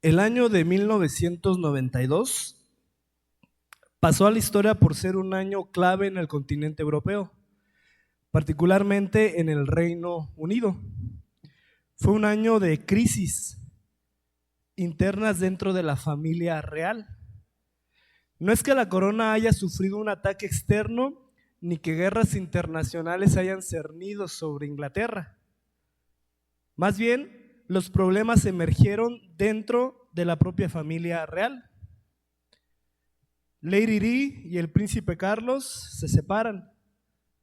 El año de 1992 pasó a la historia por ser un año clave en el continente europeo, particularmente en el Reino Unido. Fue un año de crisis internas dentro de la familia real. No es que la corona haya sufrido un ataque externo, ni que guerras internacionales hayan cernido sobre Inglaterra. Más bien, los problemas emergieron dentro de la propia familia real. Lady Di y el príncipe Carlos se separan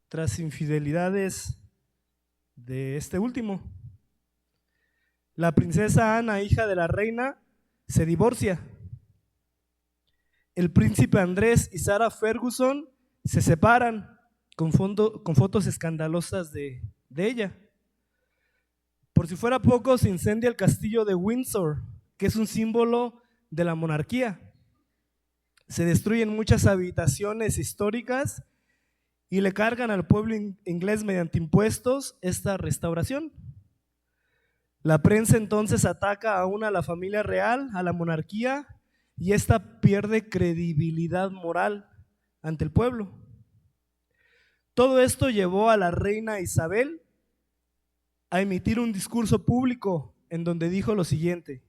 tras infidelidades de este último. La princesa Ana, hija de la reina, se divorcia. El príncipe Andrés y Sarah Ferguson se separan con fotos escandalosas de ella. Por si fuera poco, se incendia el castillo de Windsor, que es un símbolo de la monarquía. Se destruyen muchas habitaciones históricas y le cargan al pueblo inglés mediante impuestos esta restauración. La prensa entonces ataca aún a la familia real, a la monarquía, y esta pierde credibilidad moral ante el pueblo. Todo esto llevó a la reina Isabel a emitir un discurso público en donde dijo lo siguiente: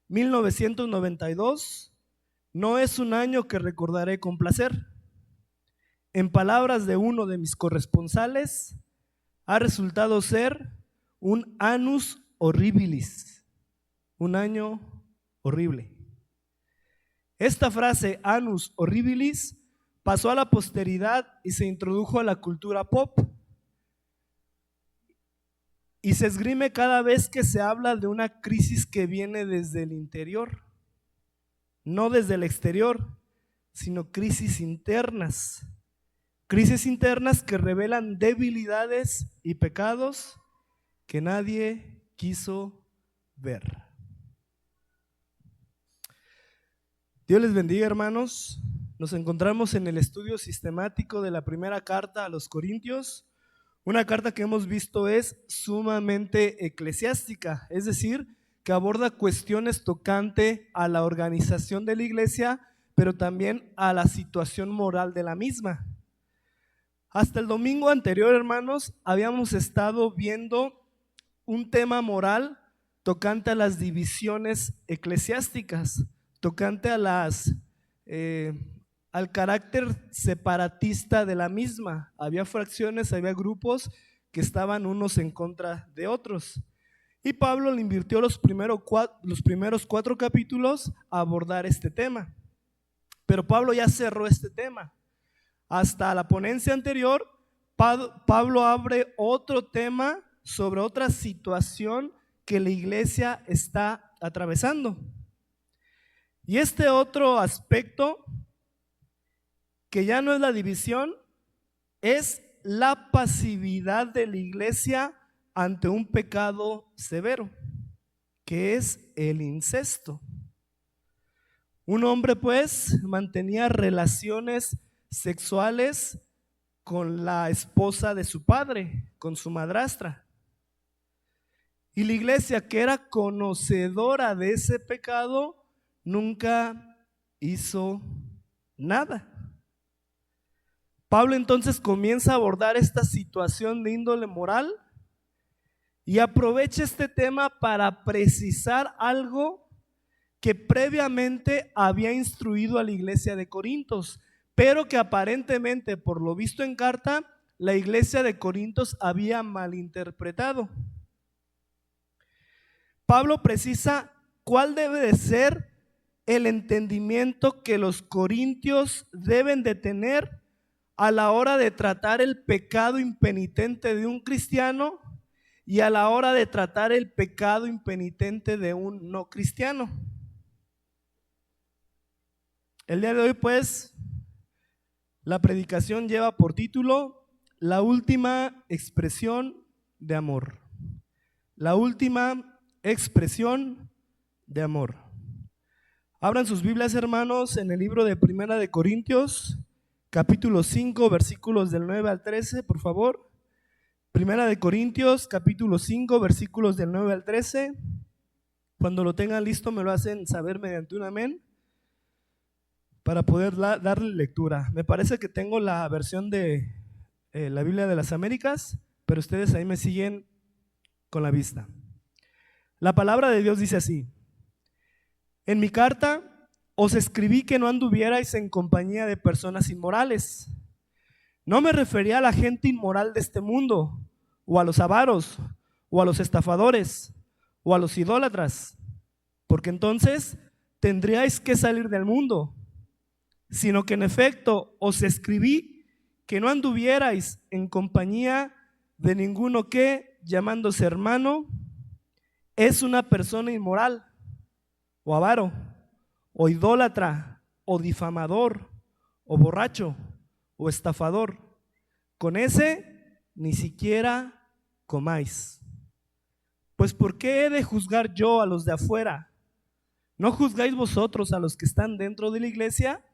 1992 no es un año que recordaré con placer. En palabras de uno de mis corresponsales, ha resultado ser un annus horribilis, un año horrible. Esta frase, annus horribilis, pasó a la posteridad y se introdujo a la cultura pop. Y se esgrime cada vez que se habla de una crisis que viene desde el interior, no desde el exterior, sino crisis internas. Crisis internas que revelan debilidades y pecados que nadie quiso ver. Dios les bendiga, hermanos. Nos encontramos en el estudio sistemático de la primera carta a los Corintios. Una carta que hemos visto es sumamente eclesiástica, es decir, que aborda cuestiones tocante a la organización de la iglesia, pero también a la situación moral de la misma. Hasta el domingo anterior, hermanos, habíamos estado viendo un tema moral tocante a las divisiones eclesiásticas, tocante a al carácter separatista de la misma. Había fracciones, había grupos que estaban unos en contra de otros. Y Pablo le invirtió los primeros 4 capítulos a abordar este tema. Pero Pablo ya cerró este tema. Hasta la ponencia anterior, Pablo abre otro tema sobre otra situación que la iglesia está atravesando. Y este otro aspecto, que ya no es la división, es la pasividad de la iglesia ante un pecado severo, que es el incesto. Un hombre, pues, mantenía relaciones sexuales con la esposa de su padre, con su madrastra. Y la iglesia, que era conocedora de ese pecado, nunca hizo nada. Pablo entonces comienza a abordar esta situación de índole moral y aprovecha este tema para precisar algo que previamente había instruido a la iglesia de Corintios, pero que aparentemente, por lo visto en carta, la iglesia de Corintios había malinterpretado. Pablo precisa cuál debe de ser el entendimiento que los corintios deben de tener a la hora de tratar el pecado impenitente de un cristiano y a la hora de tratar el pecado impenitente de un no cristiano. El día de hoy, pues, la predicación lleva por título La última expresión de amor. La última expresión de amor. Abran sus Biblias, hermanos, en el libro de Primera de Corintios, capítulo 5, versículos del 9 al 13, por favor. Primera de Corintios, capítulo 5, versículos del 9 al 13. Cuando lo tengan listo me lo hacen saber mediante un amén para poder darle lectura. Me parece que tengo la versión de la Biblia de las Américas, pero ustedes ahí me siguen con la vista. La palabra de Dios dice así: en mi carta os escribí que no anduvierais en compañía de personas inmorales. No me refería a la gente inmoral de este mundo, o a los avaros, o a los estafadores, o a los idólatras, porque entonces tendríais que salir del mundo, sino que en efecto os escribí que no anduvierais en compañía de ninguno que, llamándose hermano, es una persona inmoral, o avaro, o idólatra, o difamador, o borracho, o estafador. Con ese ni siquiera comáis. Pues ¿por qué he de juzgar yo a los de afuera? ¿No juzgáis vosotros a los que están dentro de la iglesia?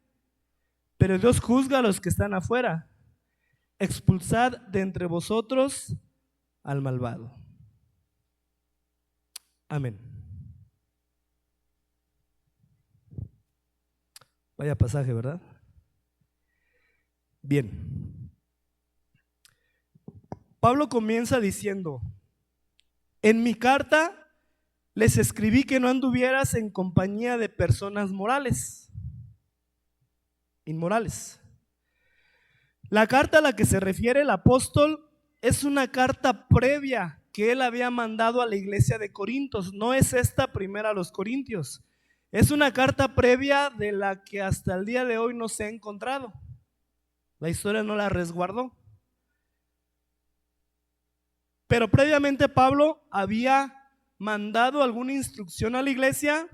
Pero Dios juzga a los que están afuera. Expulsad de entre vosotros al malvado. Amén. Vaya pasaje, ¿verdad? Bien. Pablo comienza diciendo: en mi carta les escribí que no anduvieras en compañía de personas inmorales. La carta a la que se refiere el apóstol es una carta previa que él había mandado a la iglesia de Corintios. No es esta primera a los Corintios. Es una carta previa de la que hasta el día de hoy no se ha encontrado. La historia no la resguardó. Pero previamente Pablo había mandado alguna instrucción a la iglesia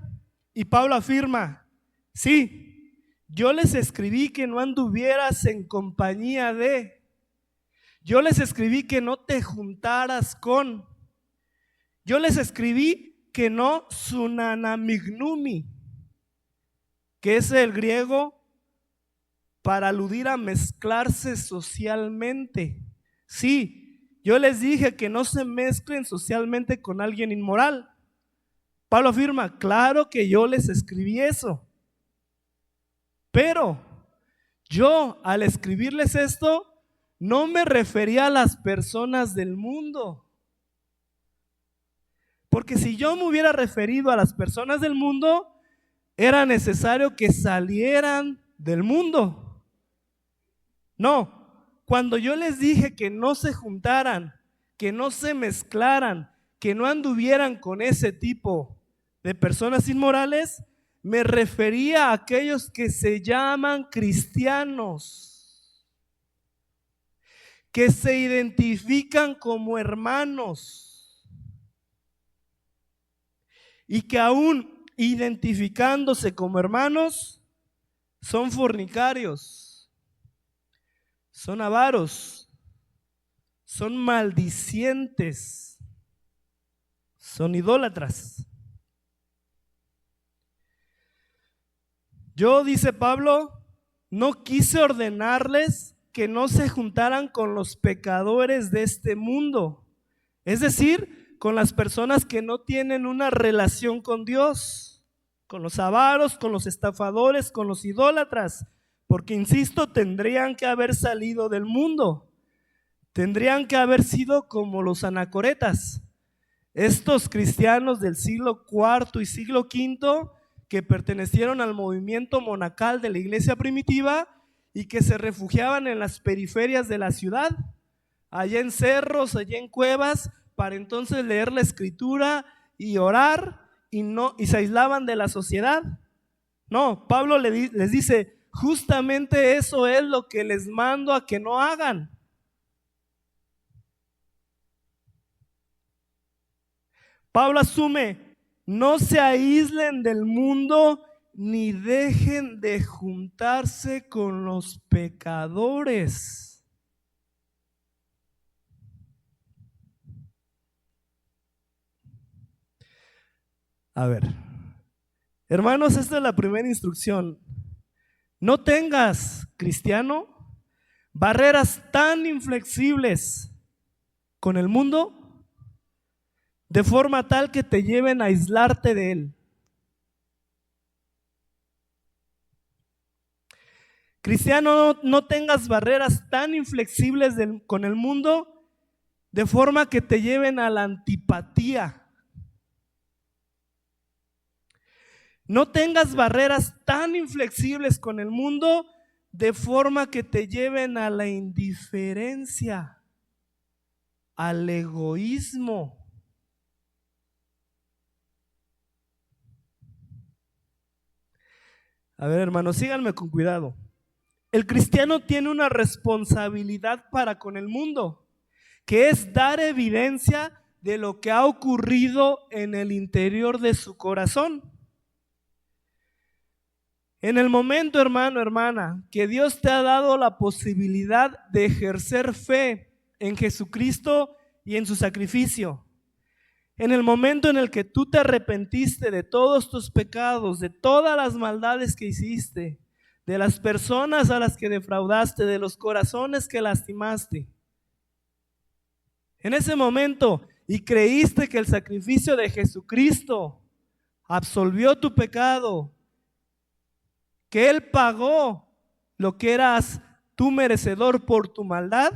y Pablo afirma: sí, yo les escribí que no anduvieras en compañía de, yo les escribí que no te juntaras con, yo les escribí que no sunanamignumi, que es el griego para aludir a mezclarse socialmente. Sí, yo les dije que no se mezclen socialmente con alguien inmoral. Pablo afirma: claro que yo les escribí eso, pero yo al escribirles esto no me refería a las personas del mundo. Porque si yo me hubiera referido a las personas del mundo, era necesario que salieran del mundo. No, cuando yo les dije que no se juntaran, que no se mezclaran, que no anduvieran con ese tipo de personas inmorales, me refería a aquellos que se llaman cristianos, que se identifican como hermanos y que aún identificándose como hermanos son fornicarios, son avaros, son maldicientes, son idólatras. Yo, dice Pablo, no quise ordenarles que no se juntaran con los pecadores de este mundo, es decir, con las personas que no tienen una relación con Dios, con los avaros, con los estafadores, con los idólatras, porque insisto, tendrían que haber salido del mundo, tendrían que haber sido como los anacoretas, estos cristianos del siglo IV y siglo V que pertenecieron al movimiento monacal de la iglesia primitiva y que se refugiaban en las periferias de la ciudad, allá en cerros, allá en cuevas, para entonces leer la escritura y orar, y se aislaban de la sociedad. No, Pablo les dice: justamente eso es lo que les mando a que no hagan. Pablo asume: no se aíslen del mundo ni dejen de juntarse con los pecadores. A ver, hermanos, esta es la primera instrucción. No tengas, cristiano, barreras tan inflexibles con el mundo de forma tal que te lleven a aislarte de Él. Cristiano, no tengas barreras tan inflexibles con el mundo de forma que te lleven a la antipatía. No tengas barreras tan inflexibles con el mundo de forma que te lleven a la indiferencia, al egoísmo. A ver, hermanos, síganme con cuidado. El cristiano tiene una responsabilidad para con el mundo, que es dar evidencia de lo que ha ocurrido en el interior de su corazón. En el momento, hermano, hermana, que Dios te ha dado la posibilidad de ejercer fe en Jesucristo y en su sacrificio, en el momento en el que tú te arrepentiste de todos tus pecados, de todas las maldades que hiciste, de las personas a las que defraudaste, de los corazones que lastimaste, en ese momento, y creíste que el sacrificio de Jesucristo absolvió tu pecado, que Él pagó lo que eras tú merecedor por tu maldad,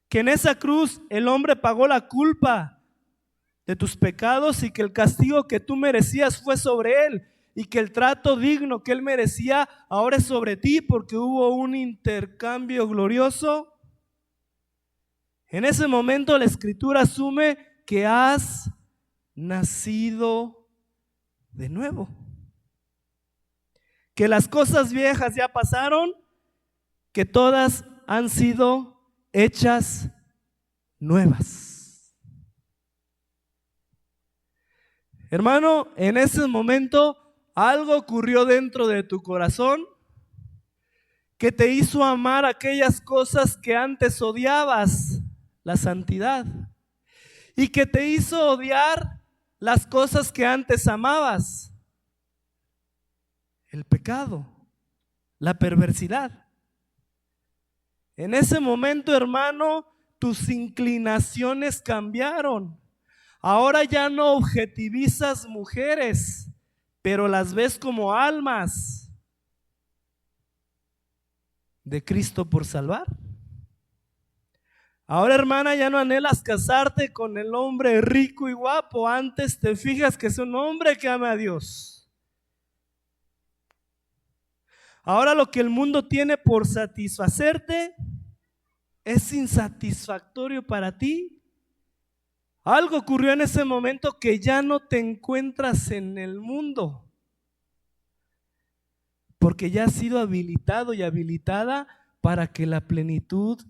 que en esa cruz el hombre pagó la culpa de tus pecados y que el castigo que tú merecías fue sobre Él y que el trato digno que Él merecía ahora es sobre ti porque hubo un intercambio glorioso. En ese momento la Escritura asume que has nacido de nuevo, que las cosas viejas ya pasaron, que todas han sido hechas nuevas. Hermano, en ese momento algo ocurrió dentro de tu corazón que te hizo amar aquellas cosas que antes odiabas, la santidad, y que te hizo odiar las cosas que antes amabas, el pecado, la perversidad. En ese momento, hermano, tus inclinaciones cambiaron. Ahora ya no objetivizas mujeres, pero las ves como almas de Cristo por salvar. Ahora, hermana, ya no anhelas casarte con el hombre rico y guapo. Antes te fijas que es un hombre que ama a Dios. Ahora lo que el mundo tiene por satisfacerte es insatisfactorio para ti. Algo ocurrió en ese momento que ya no te encuentras en el mundo, porque ya has sido habilitado y habilitada para que la plenitud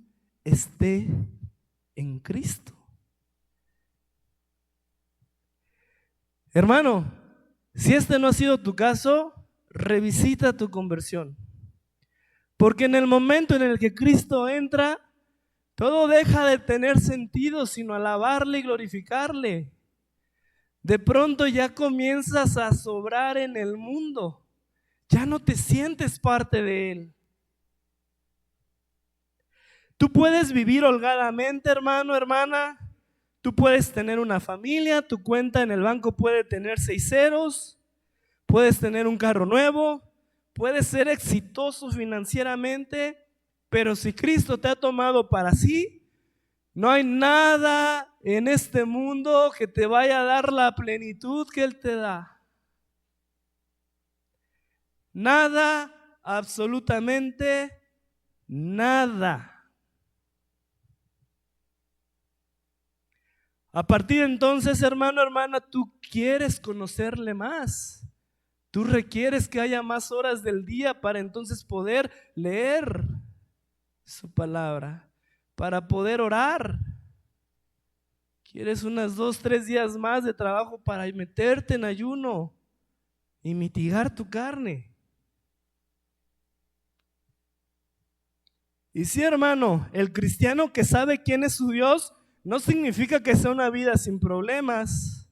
esté en Cristo. Hermano, si este no ha sido tu caso, revisita tu conversión, porque en el momento en el que Cristo entra, todo deja de tener sentido sino alabarle y glorificarle. De pronto ya comienzas a sobrar en el mundo, ya no te sientes parte de él. Tú puedes vivir holgadamente, hermano, hermana. Tú puedes tener una familia, tu cuenta en el banco puede tener 6 ceros, puedes tener un carro nuevo, puedes ser exitoso financieramente, pero si Cristo te ha tomado para sí, no hay nada en este mundo que te vaya a dar la plenitud que Él te da. Nada, absolutamente nada. A partir de entonces, hermano, hermana, tú quieres conocerle más. Tú requieres que haya más horas del día para entonces poder leer su palabra, para poder orar. Quieres unas 2, 3 días más de trabajo para meterte en ayuno y mitigar tu carne. Y sí, hermano, el cristiano que sabe quién es su Dios no significa que sea una vida sin problemas,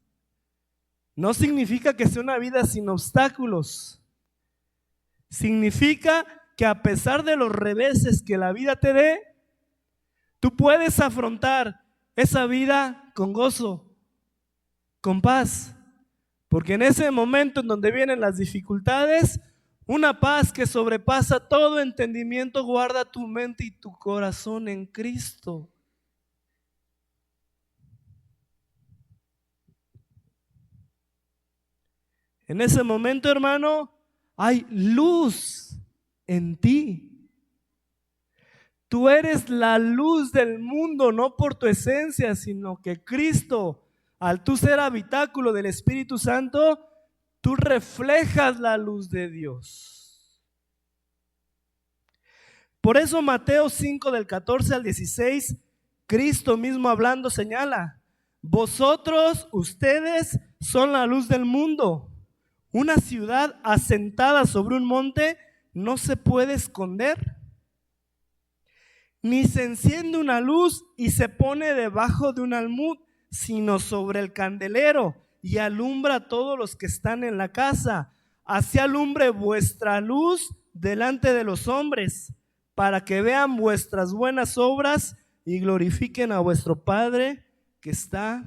no significa que sea una vida sin obstáculos. Significa que a pesar de los reveses que la vida te dé, tú puedes afrontar esa vida con gozo, con paz. Porque en ese momento en donde vienen las dificultades, una paz que sobrepasa todo entendimiento guarda tu mente y tu corazón en Cristo. En ese momento, hermano, hay luz en ti. Tú eres la luz del mundo, no por tu esencia, sino que Cristo, al tú ser habitáculo del Espíritu Santo, tú reflejas la luz de Dios. Por eso Mateo 5 del 14 al 16, Cristo mismo hablando señala: vosotros, ustedes, son la luz del mundo. Una ciudad asentada sobre un monte no se puede esconder. Ni se enciende una luz y se pone debajo de un almud, sino sobre el candelero, y alumbra a todos los que están en la casa. Así alumbre vuestra luz delante de los hombres, para que vean vuestras buenas obras y glorifiquen a vuestro Padre que está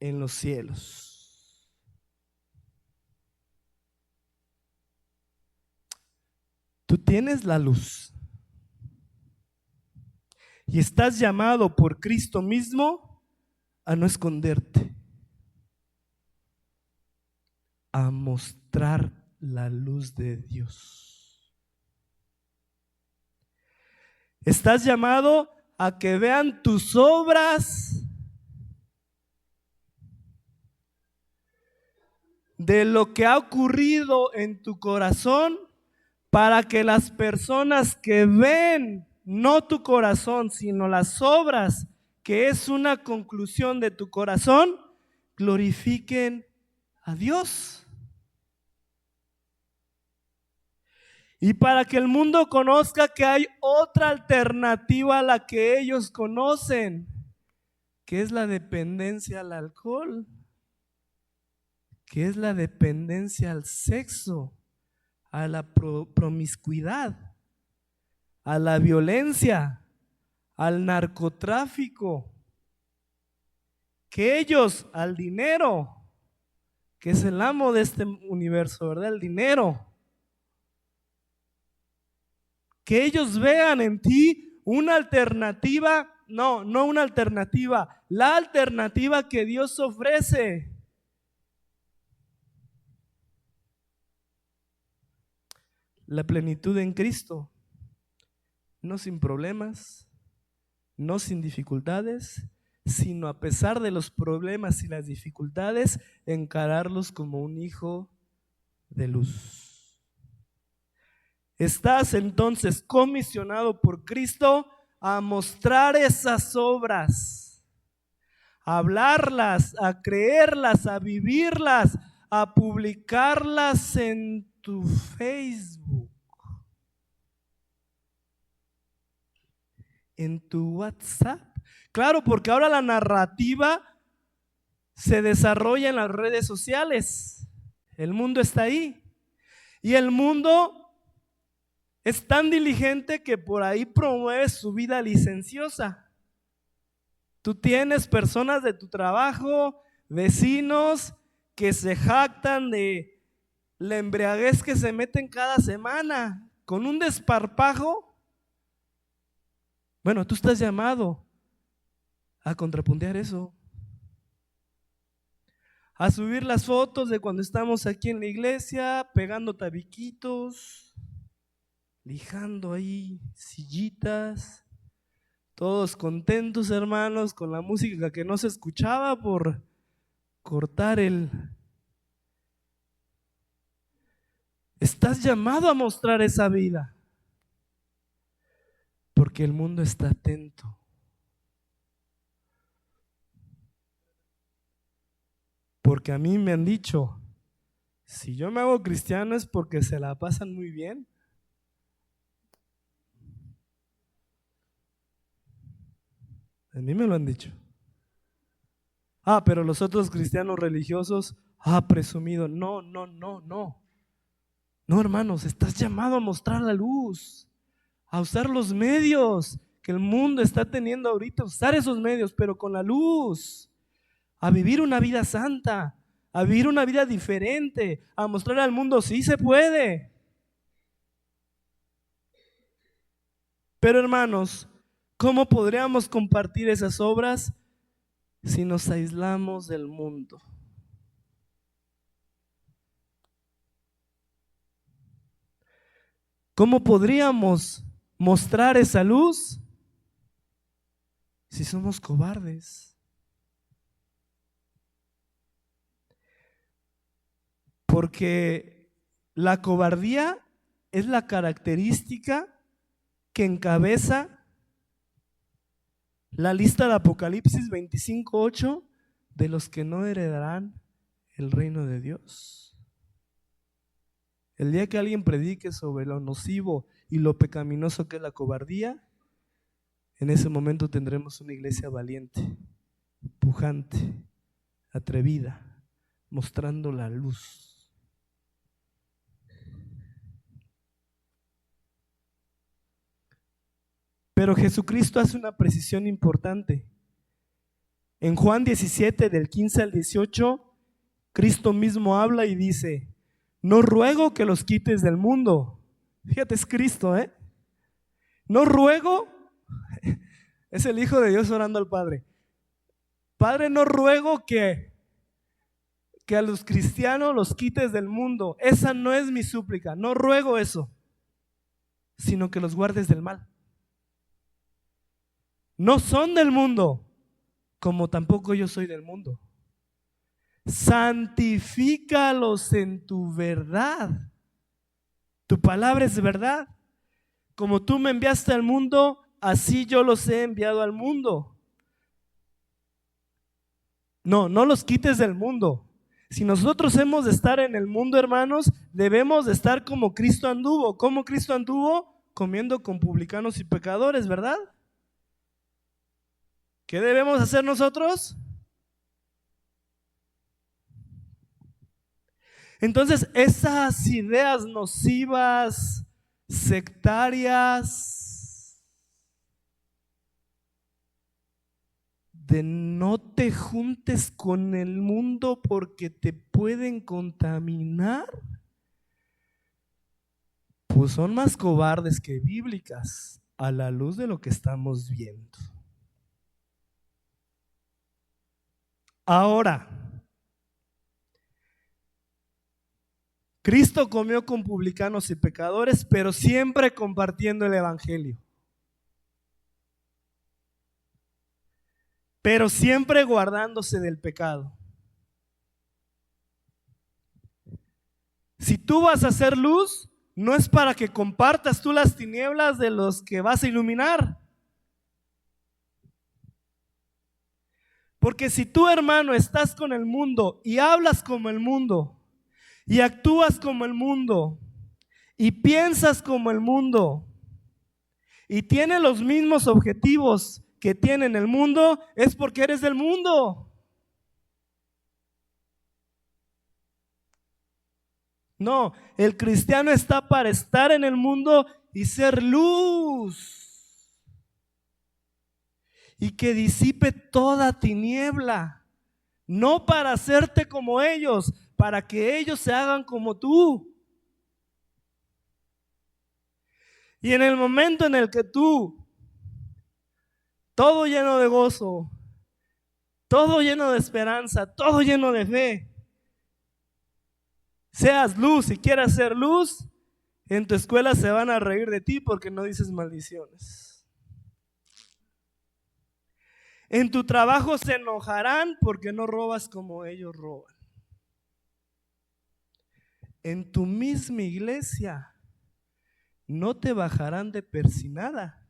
en los cielos. Tú tienes la luz y estás llamado por Cristo mismo a no esconderte, a mostrar la luz de Dios. Estás llamado a que vean tus obras de lo que ha ocurrido en tu corazón, para que las personas que ven no tu corazón, sino las obras, que es una conclusión de tu corazón, glorifiquen a Dios. Y para que el mundo conozca que hay otra alternativa a la que ellos conocen, que es la dependencia al alcohol, que es la dependencia al sexo, a la promiscuidad, a la violencia, al narcotráfico, que ellos al dinero, que es el amo de este universo, ¿verdad? El dinero. Que ellos vean en ti una alternativa, no una alternativa, la alternativa que Dios ofrece. La plenitud en Cristo, no sin problemas, no sin dificultades, sino a pesar de los problemas y las dificultades, encararlos como un hijo de luz. Estás entonces comisionado por Cristo a mostrar esas obras, a hablarlas, a creerlas, a vivirlas, a publicarlas en tu Facebook, en tu WhatsApp. Claro, porque ahora la narrativa se desarrolla en las redes sociales. El mundo está ahí. Y el mundo es tan diligente que por ahí promueve su vida licenciosa. Tú tienes personas de tu trabajo, vecinos, que se jactan de la embriaguez que se meten cada semana con un desparpajo. Bueno, tú estás llamado a contrapuntear eso, a subir las fotos de cuando estamos aquí en la iglesia, pegando tabiquitos, lijando ahí sillitas, todos contentos, hermanos, con la música que no se escuchaba por cortar el... Estás llamado a mostrar esa vida, porque el mundo está atento. Porque a mí me han dicho, si yo me hago cristiano es porque se la pasan muy bien. A mí me lo han dicho. Pero los otros cristianos religiosos, presumido. No. No, hermanos, estás llamado a mostrar la luz, a usar los medios que el mundo está teniendo ahorita, usar esos medios, pero con la luz. a vivir una vida santa, a vivir una vida diferente, a mostrar al mundo sí se puede. Pero hermanos, ¿cómo podríamos compartir esas obras si nos aislamos del mundo? ¿Cómo podríamos mostrar esa luz si somos cobardes? Porque la cobardía es la característica que encabeza la lista de Apocalipsis 25:8 de los que no heredarán el reino de Dios. El día que alguien predique sobre lo nocivo y lo pecaminoso que es la cobardía, en ese momento tendremos una iglesia valiente, pujante, atrevida, mostrando la luz. Pero Jesucristo hace una precisión importante. En Juan 17, del 15 al 18, Cristo mismo habla y dice: no ruego que los quites del mundo. Fíjate, es Cristo, ¿eh? No ruego, es el Hijo de Dios orando al Padre. Padre, no ruego que a los cristianos los quites del mundo. Esa no es mi súplica, no ruego eso, sino que los guardes del mal. No son del mundo, como tampoco yo soy del mundo. Santifícalos en tu verdad. Tu palabra es verdad. Como tú me enviaste al mundo, así yo los he enviado al mundo. No los quites del mundo. Si nosotros hemos de estar en el mundo, hermanos, debemos de estar como Cristo anduvo. ¿Cómo Cristo anduvo? Comiendo con publicanos y pecadores, ¿verdad? ¿Qué debemos hacer nosotros? Entonces, esas ideas nocivas, sectarias, de no te juntes con el mundo porque te pueden contaminar, pues son más cobardes que bíblicas a la luz de lo que estamos viendo. Ahora, Cristo comió con publicanos y pecadores, pero siempre compartiendo el evangelio. Pero siempre guardándose del pecado. Si tú vas a hacer luz, no es para que compartas tú las tinieblas de los que vas a iluminar. Porque si tú, hermano, estás con el mundo y hablas como el mundo y actúas como el mundo y piensas como el mundo y tienes los mismos objetivos que tiene el mundo, es porque eres del mundo. No, el cristiano está para estar en el mundo y ser luz y que disipe toda tiniebla, no para hacerte como ellos, para que ellos se hagan como tú. Y en el momento en el que tú, todo lleno de gozo, todo lleno de esperanza, todo lleno de fe, seas luz y quieras ser luz, en tu escuela se van a reír de ti porque no dices maldiciones. En tu trabajo se enojarán porque no robas como ellos roban. En tu misma iglesia no te bajarán de persinada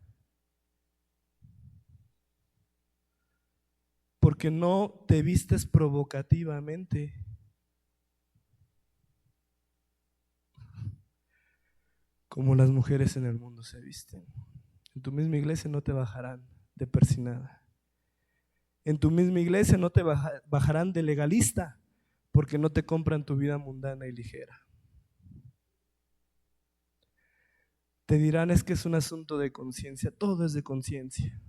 porque no te vistes provocativamente. Como las mujeres en el mundo se visten. En tu misma iglesia no te bajarán de persinada. En tu misma iglesia no te bajarán de legalista porque no te compran tu vida mundana y ligera. Te dirán es que es un asunto de conciencia, todo es de conciencia.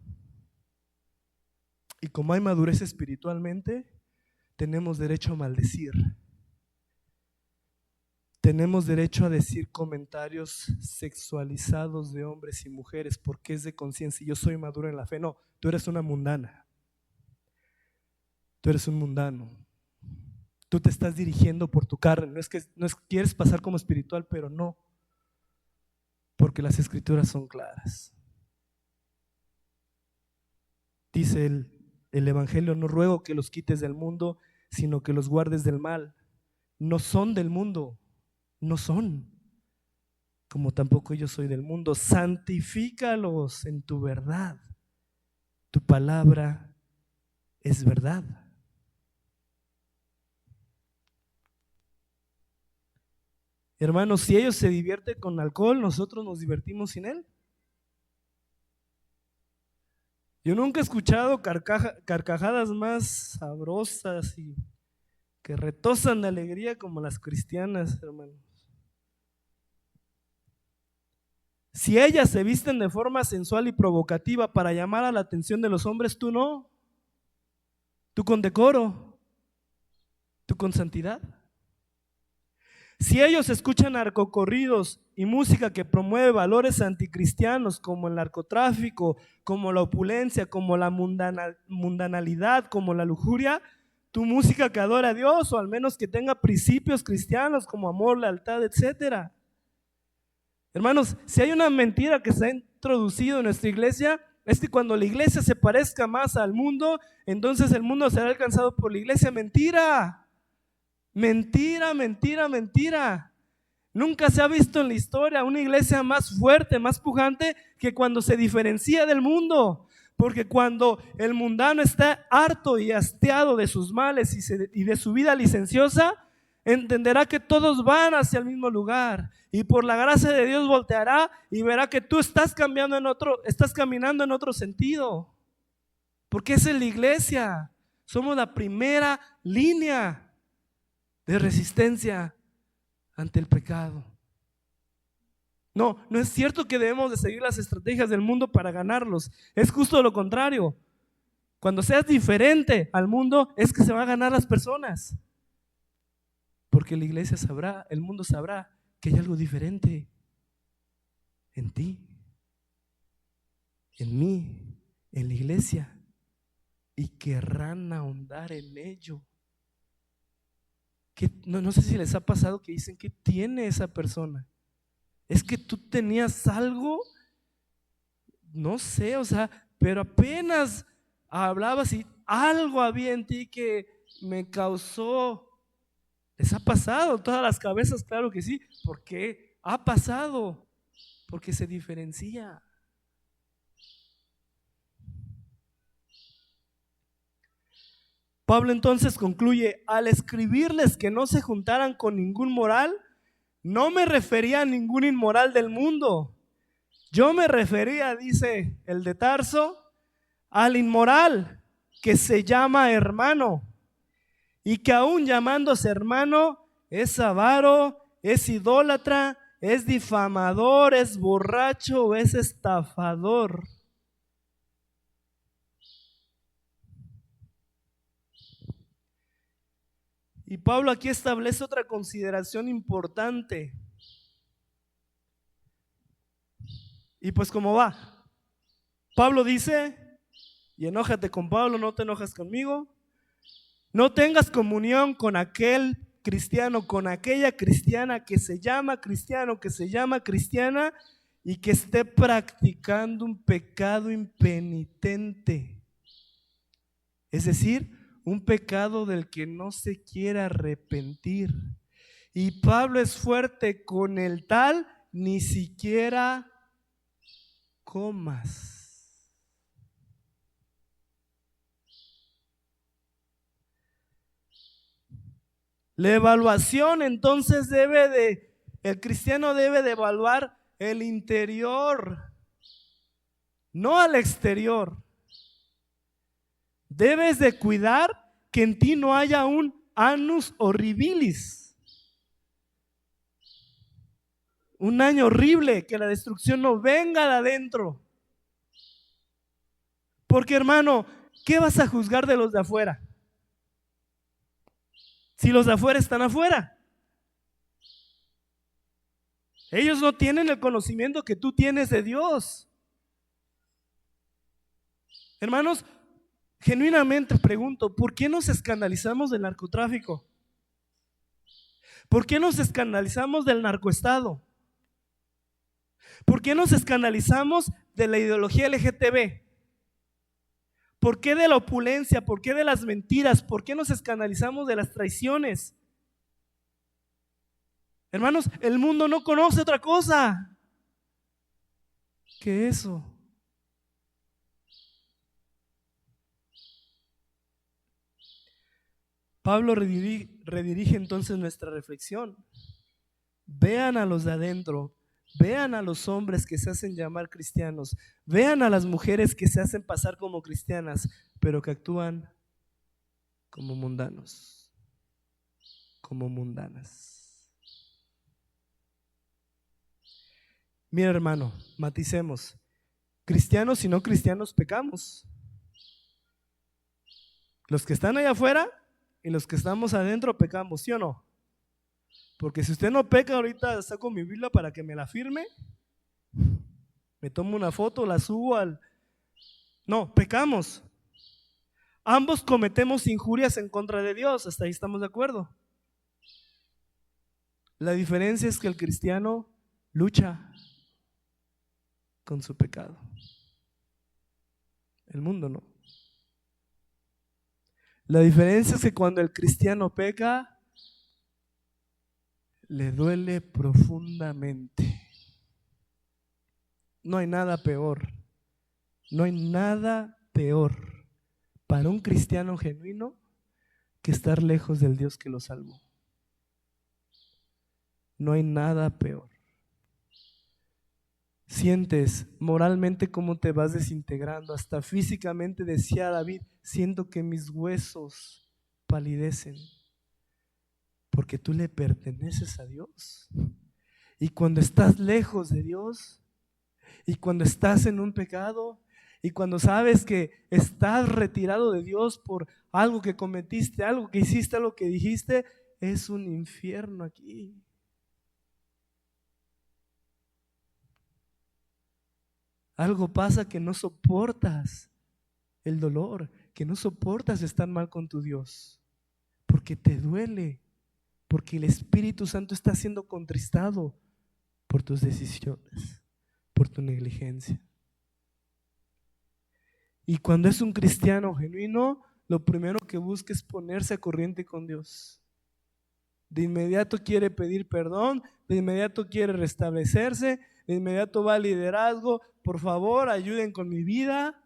Y como hay madurez espiritualmente, tenemos derecho a maldecir. Tenemos derecho a decir comentarios sexualizados de hombres y mujeres porque es de conciencia. Yo soy maduro en la fe. No, tú eres una mundana. Tú eres un mundano. Tú te estás dirigiendo por tu carne. No es que quieres pasar como espiritual, pero no. Porque las escrituras son claras. Dice el Evangelio: no ruego que los quites del mundo, sino que los guardes del mal. No son del mundo. No son, como tampoco yo soy del mundo. Santifícalos en tu verdad. Tu palabra es verdad. Hermanos, si ellos se divierten con alcohol, nosotros nos divertimos sin él. Yo nunca he escuchado carcajadas más sabrosas y que retozan de alegría como las cristianas, hermanos. Si ellas se visten de forma sensual y provocativa para llamar a la atención de los hombres, tú no. Tú con decoro, tú con santidad. Si ellos escuchan narcocorridos y música que promueve valores anticristianos como el narcotráfico, como la opulencia, como la mundanalidad, como la lujuria, tu música que adora a Dios, o al menos que tenga principios cristianos como amor, lealtad, etcétera. Hermanos, si hay una mentira que se ha introducido en nuestra iglesia, es que cuando la iglesia se parezca más al mundo, entonces el mundo será alcanzado por la iglesia. Mentira, mentira, mentira, mentira. Nunca se ha visto en la historia una iglesia más fuerte, más pujante que cuando se diferencia del mundo. Porque cuando el mundano está harto y hastiado de sus males y de su vida licenciosa, entenderá que todos van hacia el mismo lugar y por la gracia de Dios volteará y verá que tú estás caminando en otro sentido. Porque esa es la iglesia. Somos la primera línea de resistencia ante el pecado. No es cierto que debemos de seguir las estrategias del mundo para ganarlos. Es justo lo contrario. Cuando seas diferente al mundo es que se van a ganar las personas. Porque la iglesia sabrá, el mundo sabrá que hay algo diferente en ti, en mí, en la iglesia, y querrán ahondar en ello. No sé si les ha pasado que dicen: ¿qué tiene esa persona? Es que tú tenías algo, no sé, pero apenas hablabas y algo había en ti que me causó. ¿Les ha pasado? Todas las cabezas, claro que sí. ¿Por qué? Ha pasado. Porque se diferencia. Pablo entonces concluye: al escribirles que no se juntaran con ningún moral, no me refería a ningún inmoral del mundo. Yo me refería, dice el de Tarso, al inmoral que se llama hermano, y que aún llamándose hermano es avaro, es idólatra, es difamador, es borracho, es estafador. Y Pablo aquí establece otra consideración importante. Y pues ¿cómo va? Pablo dice, y enójate con Pablo, no te enojas conmigo: no tengas comunión con aquel cristiano, con aquella cristiana que se llama cristiano, que se llama cristiana y que esté practicando un pecado impenitente. Es decir, un pecado del que no se quiere arrepentir. Y Pablo es fuerte: con el tal ni siquiera comas. La evaluación entonces el cristiano debe de evaluar el interior, no al exterior. Debes de cuidar que en ti no haya un annus horribilis, un año horrible, que la destrucción no venga de adentro. Porque, hermano, ¿qué vas a juzgar de los de afuera? si los de afuera están afuera? Ellos no tienen el conocimiento que tú tienes de Dios. Hermanos, genuinamente pregunto, ¿por qué nos escandalizamos del narcotráfico? ¿Por qué nos escandalizamos del narcoestado? ¿Por qué nos escandalizamos de la ideología LGTB? ¿Por qué de la opulencia? ¿Por qué de las mentiras? ¿Por qué nos escandalizamos de las traiciones? Hermanos, el mundo no conoce otra cosa que eso. Pablo redirige entonces nuestra reflexión. Vean a los de adentro, vean a los hombres que se hacen llamar cristianos, vean a las mujeres que se hacen pasar como cristianas, pero que actúan como mundanos, como mundanas. Mira, hermano, maticemos. Cristianos y no cristianos pecamos. Los que están allá afuera y los que estamos adentro pecamos, ¿sí o no? Porque si usted no peca, ahorita saco mi Biblia para que me la firme, me tomo una foto, la subo al... No, pecamos. Ambos cometemos injurias en contra de Dios, hasta ahí estamos de acuerdo. La diferencia es que el cristiano lucha con su pecado. El mundo no. La diferencia es que cuando el cristiano peca, le duele profundamente. No hay nada peor. No hay nada peor para un cristiano genuino que estar lejos del Dios que lo salvó. No hay nada peor. Sientes moralmente cómo te vas desintegrando, hasta físicamente. Decía David, siento que mis huesos palidecen, porque tú le perteneces a Dios. Y cuando estás lejos de Dios, y cuando estás en un pecado, y cuando sabes que estás retirado de Dios por algo que cometiste, algo que hiciste, algo que dijiste, es un infierno aquí. Algo pasa que no soportas el dolor, que no soportas estar mal con tu Dios, porque te duele, porque el Espíritu Santo está siendo contristado por tus decisiones, por tu negligencia. Y cuando es un cristiano genuino, lo primero que busca es ponerse a corriente con Dios. De inmediato quiere pedir perdón, de inmediato quiere restablecerse, de inmediato va al liderazgo. Por favor, ayuden con mi vida,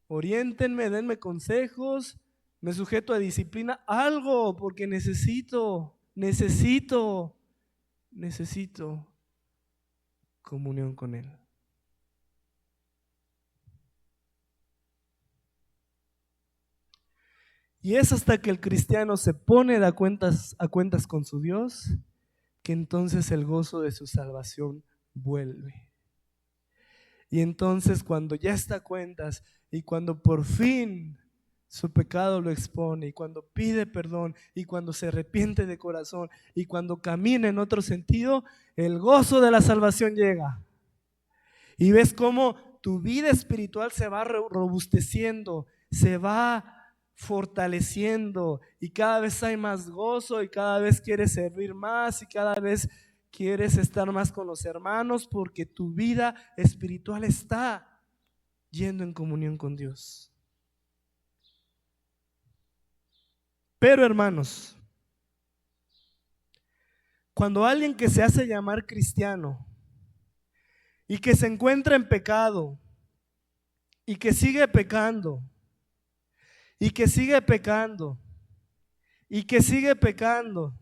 oriéntenme, denme consejos, me sujeto a disciplina, algo, porque necesito comunión con Él. Y es hasta que el cristiano se pone a cuentas con su Dios, que entonces el gozo de su salvación vuelve. Y entonces cuando ya está a cuentas y cuando por fin su pecado lo expone, y cuando pide perdón, y cuando se arrepiente de corazón, y cuando camina en otro sentido, el gozo de la salvación llega. Y ves cómo tu vida espiritual se va robusteciendo, se va fortaleciendo, y cada vez hay más gozo, y cada vez quieres servir más, y cada vez quieres estar más con los hermanos, porque tu vida espiritual está yendo en comunión con Dios. Pero hermanos, cuando alguien que se hace llamar cristiano y que se encuentra en pecado y que sigue pecando y que sigue pecando y que sigue pecando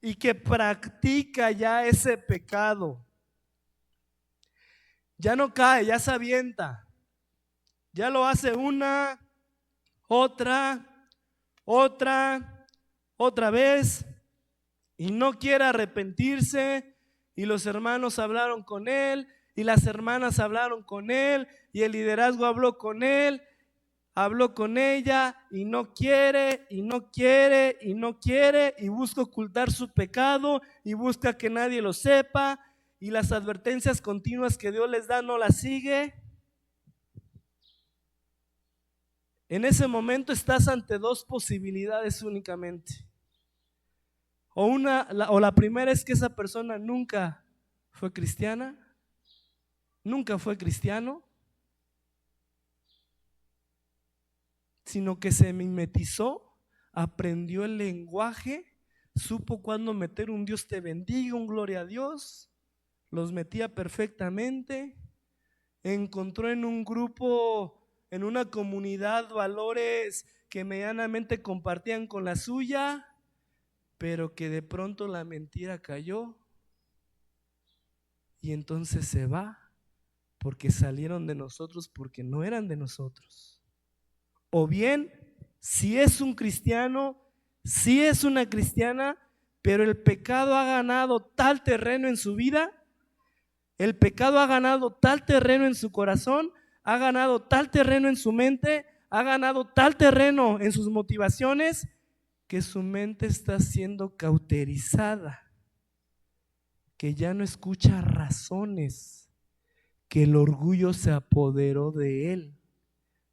y que practica ya ese pecado, ya no cae, ya se avienta, ya lo hace una, otra vez, y no quiere arrepentirse, y los hermanos hablaron con él, y las hermanas hablaron con él, y el liderazgo habló con él, Hablo con ella y no quiere, y no quiere, y no quiere, y busca ocultar su pecado, y busca que nadie lo sepa, y las advertencias continuas que Dios les da no las sigue. En ese momento estás ante dos posibilidades únicamente. O la primera es que esa persona nunca fue cristiana, nunca fue cristiano, sino que se mimetizó, aprendió el lenguaje, supo cuándo meter un Dios te bendiga, un gloria a Dios, los metía perfectamente, encontró en un grupo, en una comunidad, valores que medianamente compartían con la suya, pero que de pronto la mentira cayó y entonces se va porque salieron de nosotros, porque no eran de nosotros. O bien, si es un cristiano, si es una cristiana, pero el pecado ha ganado tal terreno en su vida, el pecado ha ganado tal terreno en su corazón, ha ganado tal terreno en su mente, ha ganado tal terreno en sus motivaciones, que su mente está siendo cauterizada, que ya no escucha razones, que el orgullo se apoderó de él,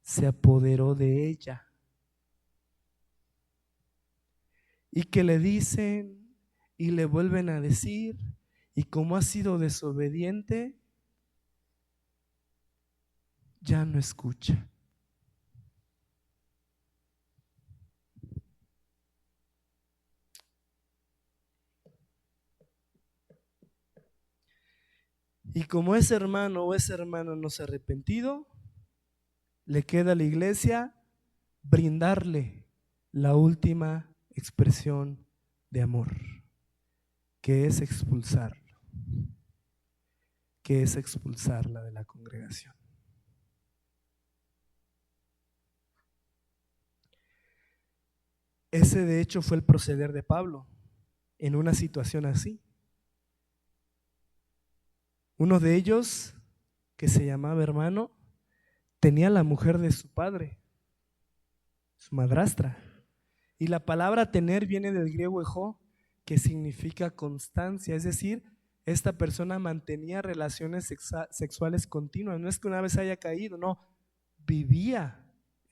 se apoderó de ella. Y que le dicen y le vuelven a decir, y como ha sido desobediente, ya no escucha. Y como ese hermano o esa hermana no se ha arrepentido, le queda a la iglesia brindarle la última expresión de amor, que es expulsarlo, que es expulsarla de la congregación. Ese de hecho fue el proceder de Pablo en una situación así. Uno de ellos, que se llamaba Hermano, tenía la mujer de su padre, su madrastra. Y la palabra tener viene del griego ejó, que significa constancia, es decir, esta persona mantenía relaciones sexuales continuas. No es que una vez haya caído, no, vivía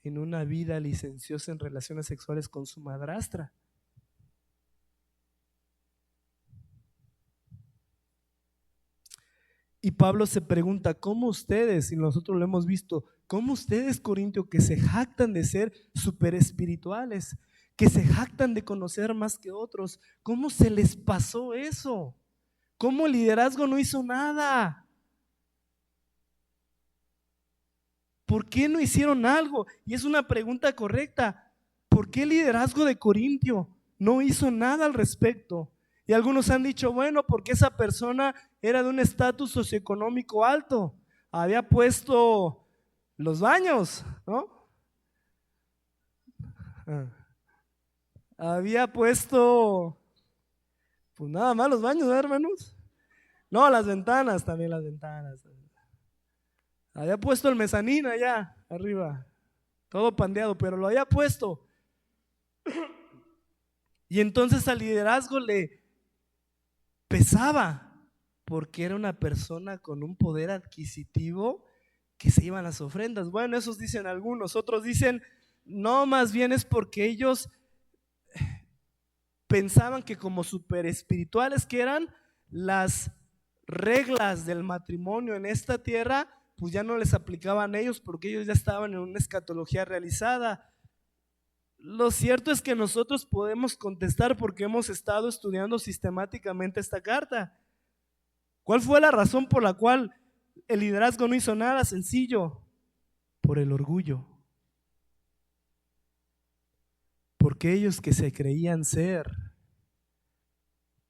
en una vida licenciosa en relaciones sexuales con su madrastra. Y Pablo se pregunta, ¿cómo ustedes, y nosotros lo hemos visto, cómo ustedes, Corintios, que se jactan de ser súper espirituales, que se jactan de conocer más que otros, cómo se les pasó eso? ¿Cómo el liderazgo no hizo nada? ¿Por qué no hicieron algo? Y es una pregunta correcta. ¿Por qué el liderazgo de Corintio no hizo nada al respecto? Y algunos han dicho, bueno, porque esa persona era de un estatus socioeconómico alto, había puesto los baños, ¿no? Había puesto, pues nada más los baños, ¿no, hermanos? No, las ventanas, también las ventanas. Había puesto el mezanín allá arriba, todo pandeado, pero lo había puesto. Y entonces al liderazgo le pesaba, porque era una persona con un poder adquisitivo que se iban las ofrendas. Bueno, esos dicen algunos, otros dicen, no, más bien es porque ellos pensaban que como super espirituales que eran, las reglas del matrimonio en esta tierra, pues ya no les aplicaban a ellos porque ellos ya estaban en una escatología realizada. Lo cierto es que nosotros podemos contestar porque hemos estado estudiando sistemáticamente esta carta. ¿Cuál fue la razón por la cual el liderazgo no hizo nada? Sencillo, por el orgullo. Porque ellos que se creían ser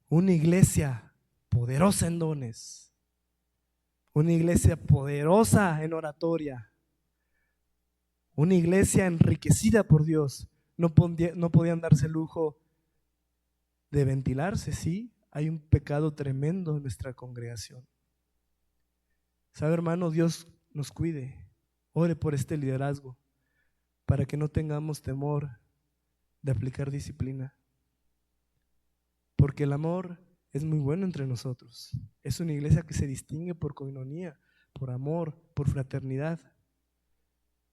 una iglesia poderosa en dones, una iglesia poderosa en oratoria, una iglesia enriquecida por Dios, no podían darse el lujo de ventilarse. Sí, hay un pecado tremendo en nuestra congregación. ¿Sabe, hermano? Dios nos cuide. Ore por este liderazgo. para que no tengamos temor de aplicar disciplina. Porque el amor es muy bueno entre nosotros. Es una iglesia que se distingue por coinonía, por amor, por fraternidad.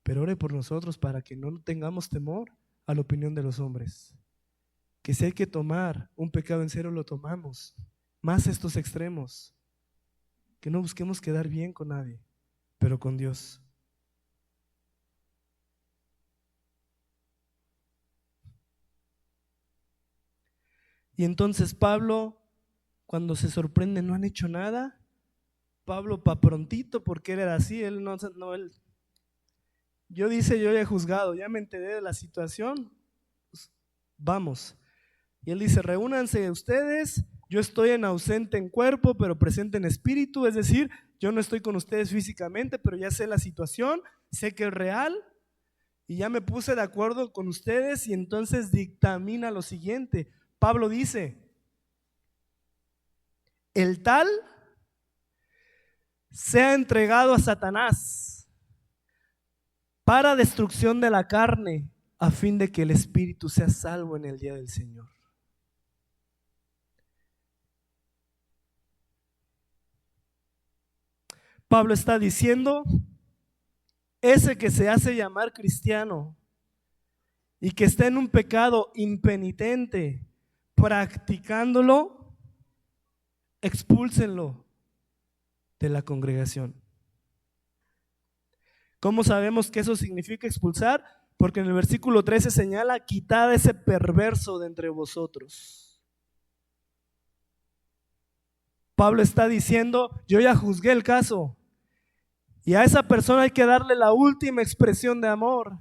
Pero ore por nosotros para que no tengamos temor a la opinión de los hombres. Que si hay que tomar un pecado en serio, lo tomamos. Más estos extremos. Que no busquemos quedar bien con nadie, pero con Dios. Y entonces Pablo, cuando se sorprende, no han hecho nada. Pablo pa' prontito, porque él era así, él. Yo ya he juzgado, ya me enteré de la situación, pues, vamos. Y él dice, reúnanse ustedes, yo estoy ausente en cuerpo, pero presente en espíritu, es decir, yo no estoy con ustedes físicamente, pero ya sé la situación, sé que es real, y ya me puse de acuerdo con ustedes, y entonces dictamina lo siguiente. Pablo dice, el tal sea entregado a Satanás para destrucción de la carne, a fin de que el espíritu sea salvo en el día del Señor. Pablo está diciendo, ese que se hace llamar cristiano y que está en un pecado impenitente, practicándolo, expúlsenlo de la congregación. ¿Cómo sabemos que eso significa expulsar? Porque en el versículo 13 señala, quitad ese perverso de entre vosotros. Pablo está diciendo, yo ya juzgué el caso, y a esa persona hay que darle la última expresión de amor,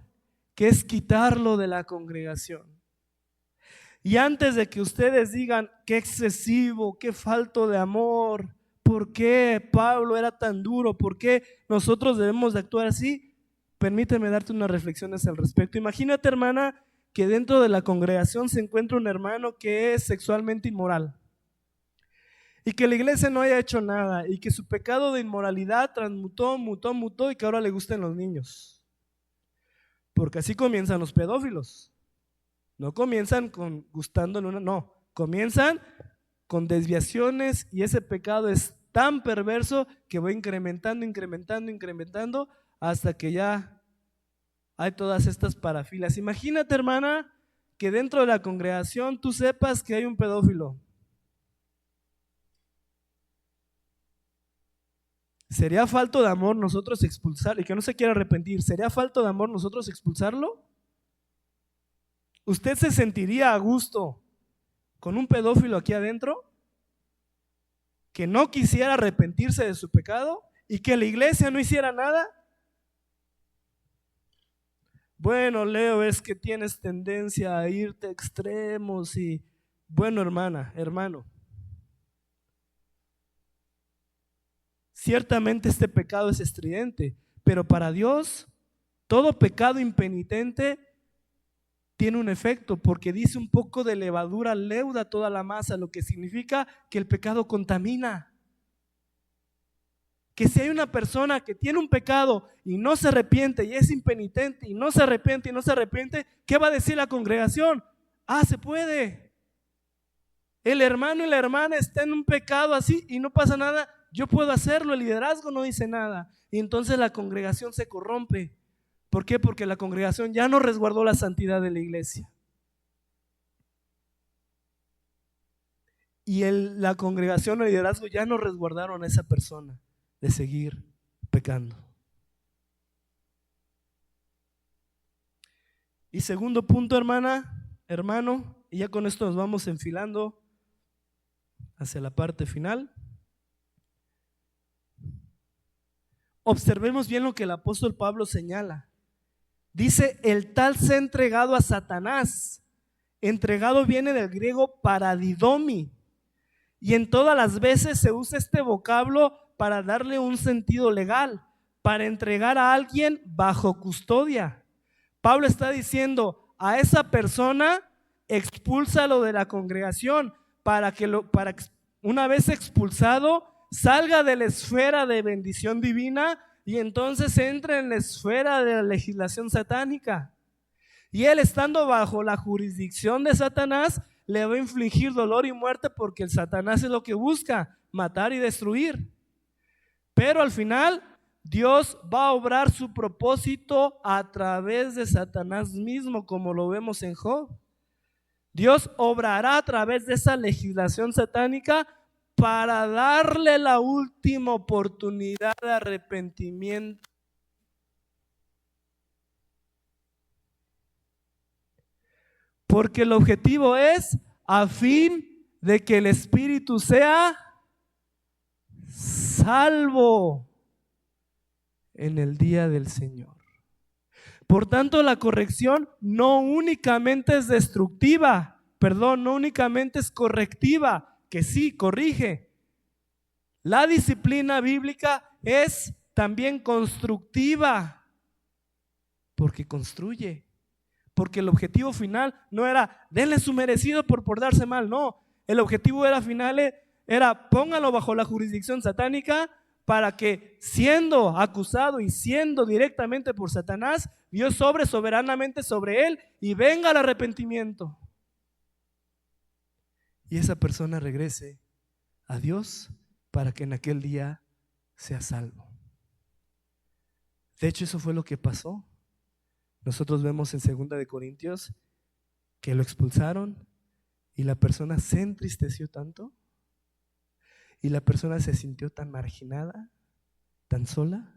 que es quitarlo de la congregación. Y antes de que ustedes digan, qué excesivo, qué falto de amor, ¿por qué Pablo era tan duro? ¿Por qué nosotros debemos de actuar así? Permíteme darte unas reflexiones al respecto. Imagínate, hermana, que dentro de la congregación se encuentra un hermano que es sexualmente inmoral y que la iglesia no haya hecho nada y que su pecado de inmoralidad transmutó, mutó y que ahora le gusten los niños. Porque así comienzan los pedófilos. No comienzan con gustándole una, no, comienzan con desviaciones y ese pecado es tan perverso que va incrementando hasta que ya hay todas estas parafilias. Imagínate, hermana, que dentro de la congregación tú sepas que hay un pedófilo. ¿Sería falto de amor nosotros expulsarlo y que no se quiera arrepentir? ¿Sería falto de amor nosotros expulsarlo? ¿Usted se sentiría a gusto con un pedófilo aquí adentro que no quisiera arrepentirse de su pecado y que la iglesia no hiciera nada? Bueno, Leo, es que tienes tendencia a irte a extremos y bueno, hermana, hermano, ciertamente este pecado es estridente, pero para Dios todo pecado impenitente tiene un efecto, porque dice un poco de levadura leuda toda la masa, lo que significa que el pecado contamina. Que si hay una persona que tiene un pecado y no se arrepiente y es impenitente y no se arrepiente, ¿qué va a decir la congregación? Ah, se puede. El hermano y la hermana está en un pecado así y no pasa nada, yo puedo hacerlo, el liderazgo no dice nada. Y entonces la congregación se corrompe. ¿Por qué? Porque la congregación ya no resguardó la santidad de la iglesia. Y la congregación o el liderazgo ya no resguardaron a esa persona de seguir pecando. Y segundo punto, hermano, y ya con esto nos vamos enfilando hacia la parte final. Observemos bien lo que el apóstol Pablo señala. Dice, el tal se ha entregado a Satanás. Entregado viene del griego paradidomi. Y en todas las veces se usa este vocablo para darle un sentido legal, para entregar a alguien bajo custodia. Pablo está diciendo, a esa persona expúlsalo de la congregación para que una vez expulsado salga de la esfera de bendición divina y entonces entra en la esfera de la legislación satánica. Y él, estando bajo la jurisdicción de Satanás, le va a infligir dolor y muerte, porque el Satanás es lo que busca, matar y destruir. Pero al final Dios va a obrar su propósito a través de Satanás mismo, como lo vemos en Job. Dios obrará a través de esa legislación satánica para darle la última oportunidad de arrepentimiento. Porque el objetivo es a fin de que el espíritu sea salvo en el día del Señor. Por tanto, la corrección no únicamente es destructiva, no únicamente es correctiva, que sí, corrige. La disciplina bíblica es también constructiva, porque construye. Porque el objetivo final no era denle su merecido por portarse mal, no. El objetivo era póngalo bajo la jurisdicción satánica, para que, siendo acusado y siendo directamente por Satanás, Dios sobre soberanamente sobre él y venga el arrepentimiento. Y esa persona regrese a Dios para que en aquel día sea salvo. De hecho, eso fue lo que pasó. Nosotros vemos en 2 de Corintios que lo expulsaron y la persona se entristeció tanto y la persona se sintió tan marginada, tan sola,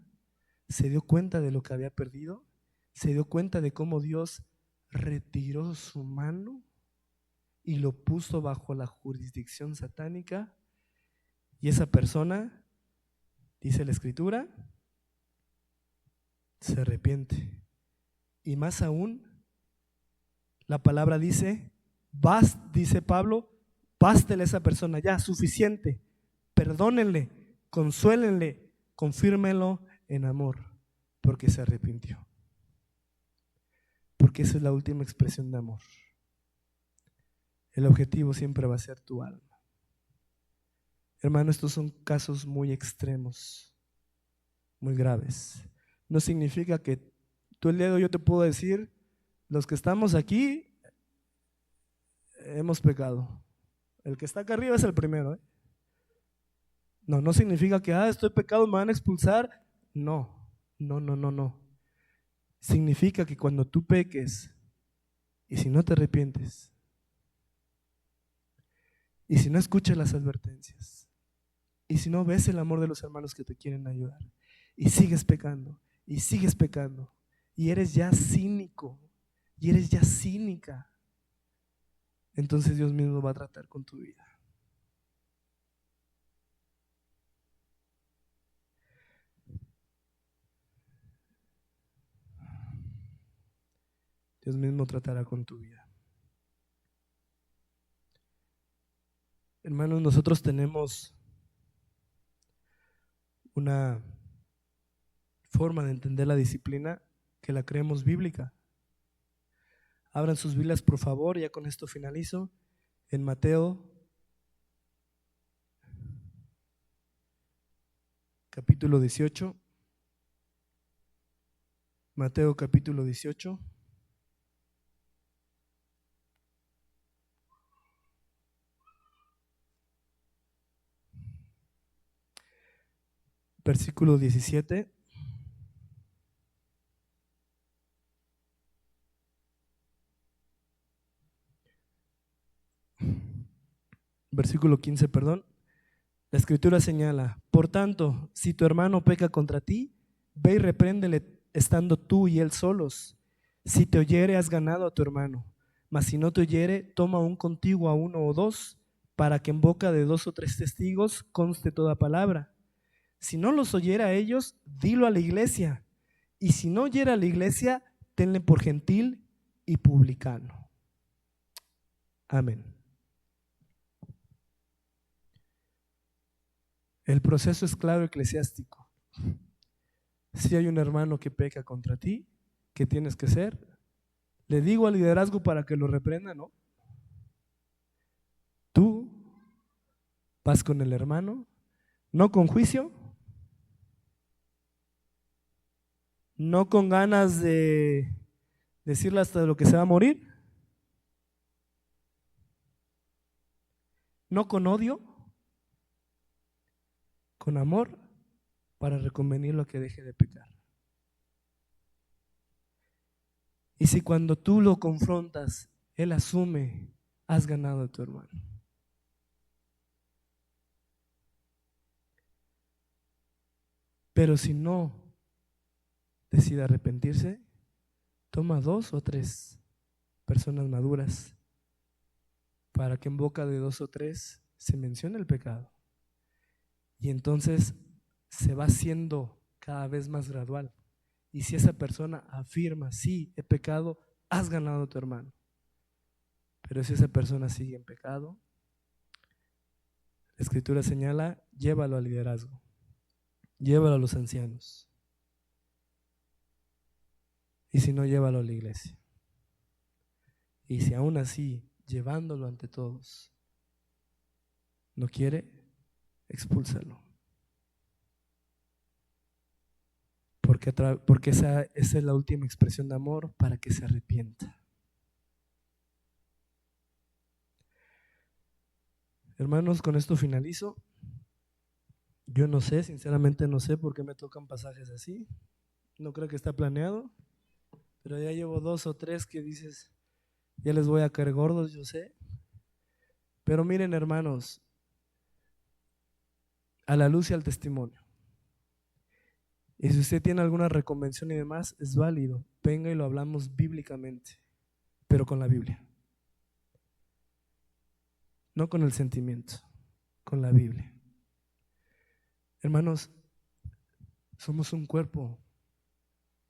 se dio cuenta de lo que había perdido, se dio cuenta de cómo Dios retiró su mano y lo puso bajo la jurisdicción satánica, y esa persona, dice la Escritura, se arrepiente. Y más aún, la palabra dice, dice Pablo, bástele a esa persona ya, suficiente, perdónenle, consuélenle, confírmenlo en amor, porque se arrepintió. Porque esa es la última expresión de amor. El objetivo siempre va a ser tu alma. Hermano, estos son casos muy extremos, muy graves. No significa que tú el día de hoy yo te puedo decir, los que estamos aquí hemos pecado. El que está acá arriba es el primero, ¿eh? No significa que estoy pecado, me van a expulsar. No. Significa que cuando tú peques y si no te arrepientes y si no escuchas las advertencias y si no ves el amor de los hermanos que te quieren ayudar y sigues pecando y eres ya cínico y eres ya cínica, entonces Dios mismo va a tratar con tu vida. Dios mismo tratará con tu vida. Hermanos, nosotros tenemos una forma de entender la disciplina que la creemos bíblica. Abran sus Biblias, por favor, ya con esto finalizo. En Mateo capítulo 18. Mateo capítulo 18. Versículo 17. Versículo 15, perdón. La Escritura señala: por tanto, si tu hermano peca contra ti, ve y repréndele estando tú y él solos. Si te oyere, has ganado a tu hermano. Mas si no te oyere, toma aún contigo a uno o dos, para que en boca de 2 o 3 testigos conste toda palabra. Si no los oyera a ellos, dilo a la iglesia. Y si no oyera a la iglesia, tenle por gentil y publicano. Amén. El proceso es claro, eclesiástico. Si hay un hermano que peca contra ti, ¿qué tienes que hacer? ¿Le digo al liderazgo para que lo reprenda? No. Tú vas con el hermano, no con juicio, no con ganas de Decirle hasta de lo que se va a morir. No con odio, con amor, para reconvenirlo a que deje de pecar. Y si cuando tú lo confrontas, él asume, has ganado a tu hermano. Pero si no decide arrepentirse, toma 2 o 3 personas maduras para que en boca de 2 o 3 se mencione el pecado. Y entonces se va haciendo cada vez más gradual. Y si esa persona afirma, sí, he pecado, has ganado a tu hermano. Pero si esa persona sigue en pecado, la Escritura señala, llévalo al liderazgo, llévalo a los ancianos. Y si no, llévalo a la iglesia. Y si aún así, llevándolo ante todos, no quiere, expúlsalo. Porque esa es la última expresión de amor para que se arrepienta. Hermanos, con esto finalizo. Yo no sé, sinceramente no sé por qué me tocan pasajes así. No creo que está planeado, pero ya llevo 2 o 3 que dices, ya les voy a caer gordos, yo sé. Pero miren, hermanos, a la luz y al testimonio. Y si usted tiene alguna reconvención y demás, es válido. Venga y lo hablamos bíblicamente, pero con la Biblia. No con el sentimiento, con la Biblia. Hermanos, somos un cuerpo,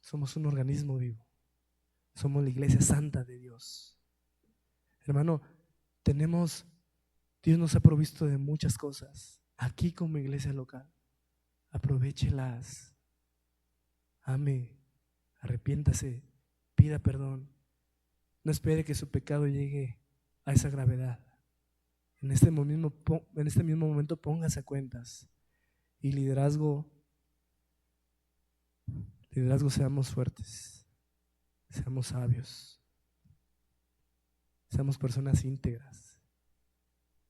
somos un organismo vivo. Somos la iglesia santa de Dios. Hermano, Dios nos ha provisto de muchas cosas. Aquí como iglesia local, aprovéchelas. Ame, arrepiéntase, pida perdón. No espere que su pecado llegue a esa gravedad. En este mismo momento póngase a cuentas. Y liderazgo, seamos fuertes, seamos sabios, seamos personas íntegras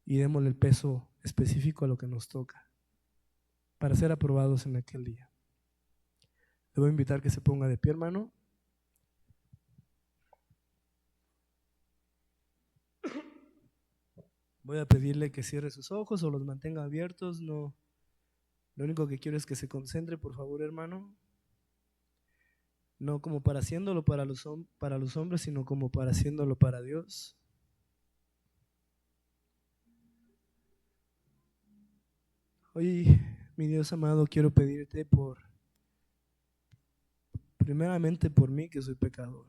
y démosle el peso específico a lo que nos toca para ser aprobados en aquel día. Le voy a invitar que se ponga de pie, hermano. Voy a pedirle que cierre sus ojos o los mantenga abiertos. No, lo único que quiero es que se concentre, por favor, hermano. No como para haciéndolo para los hombres, sino como para haciéndolo para Dios. Hoy, mi Dios amado, quiero pedirte primeramente por mí, que soy pecador.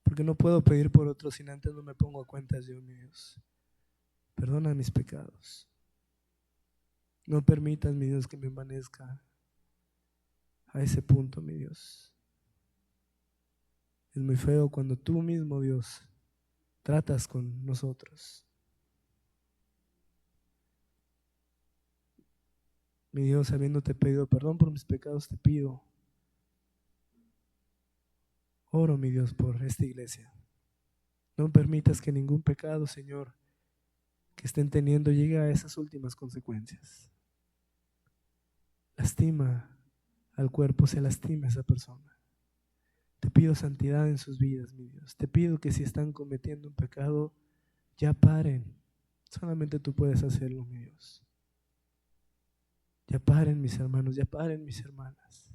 Porque no puedo pedir por otros sin antes no me pongo a cuentas yo, mi Dios. Perdona mis pecados. No permitas, mi Dios, que me envanezca a ese punto, mi Dios. Es muy feo cuando tú mismo, Dios, tratas con nosotros. Mi Dios, habiéndote pedido perdón por mis pecados, te pido. Oro, mi Dios, por esta iglesia. No permitas que ningún pecado, Señor, que estén teniendo llegue a esas últimas consecuencias. Lastima al cuerpo, se lastima a esa persona. Te pido santidad en sus vidas, mi Dios. Te pido que si están cometiendo un pecado, ya paren. Solamente tú puedes hacerlo, mi Dios. Ya paren, mis hermanos, ya paren, mis hermanas.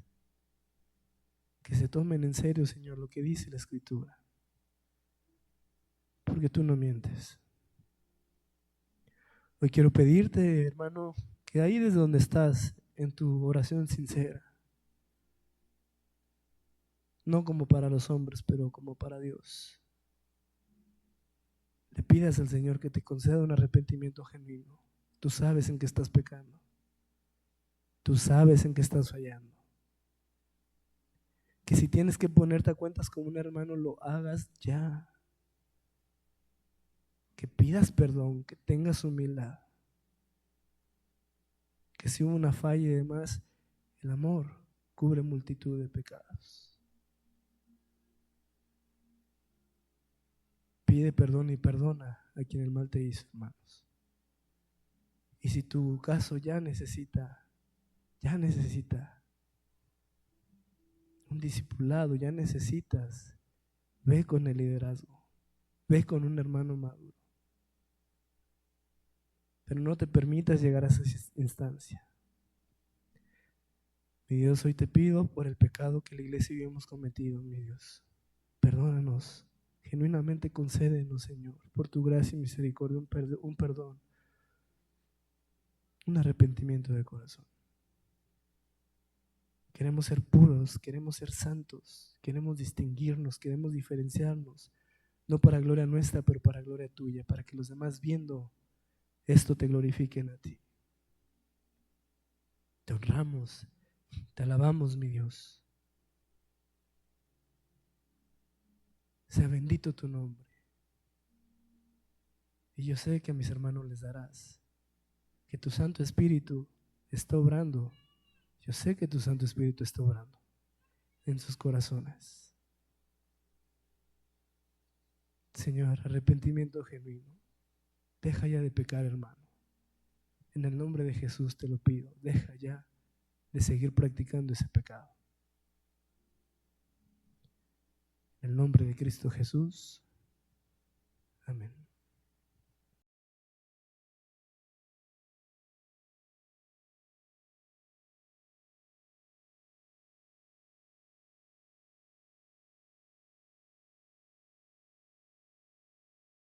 Que se tomen en serio, Señor, lo que dice la Escritura. Porque tú no mientes. Hoy quiero pedirte, hermano, que ahí desde donde estás, en tu oración sincera, no como para los hombres, pero como para Dios, le pidas al Señor que te conceda un arrepentimiento genuino. Tú sabes en qué estás pecando. Tú sabes en qué estás fallando. Que si tienes que ponerte a cuentas con un hermano, lo hagas ya. Que pidas perdón, que tengas humildad. Que si hubo una falla y demás, el amor cubre multitud de pecados. Pide perdón y perdona a quien el mal te hizo, hermanos. Y si tu caso ya necesita un discipulado, ya necesitas, ve con el liderazgo, ve con un hermano maduro. Pero no te permitas llegar a esa instancia. Mi Dios, hoy te pido por el pecado que la iglesia y yo hemos cometido, mi Dios. Perdónanos, genuinamente concédenos, Señor, por tu gracia y misericordia, un perdón, un arrepentimiento de corazón. Queremos ser puros, queremos ser santos, queremos distinguirnos, queremos diferenciarnos, no para gloria nuestra, pero para gloria tuya, para que los demás viendo esto te glorifiquen a ti. Te honramos, te alabamos, mi Dios. Sea bendito tu nombre. Y yo sé que a mis hermanos les darás, que tu Santo Espíritu está obrando. Yo sé que tu Santo Espíritu está obrando en sus corazones. Señor, arrepentimiento genuino. Deja ya de pecar, hermano. En el nombre de Jesús te lo pido. Deja ya de seguir practicando ese pecado. En el nombre de Cristo Jesús. Amén.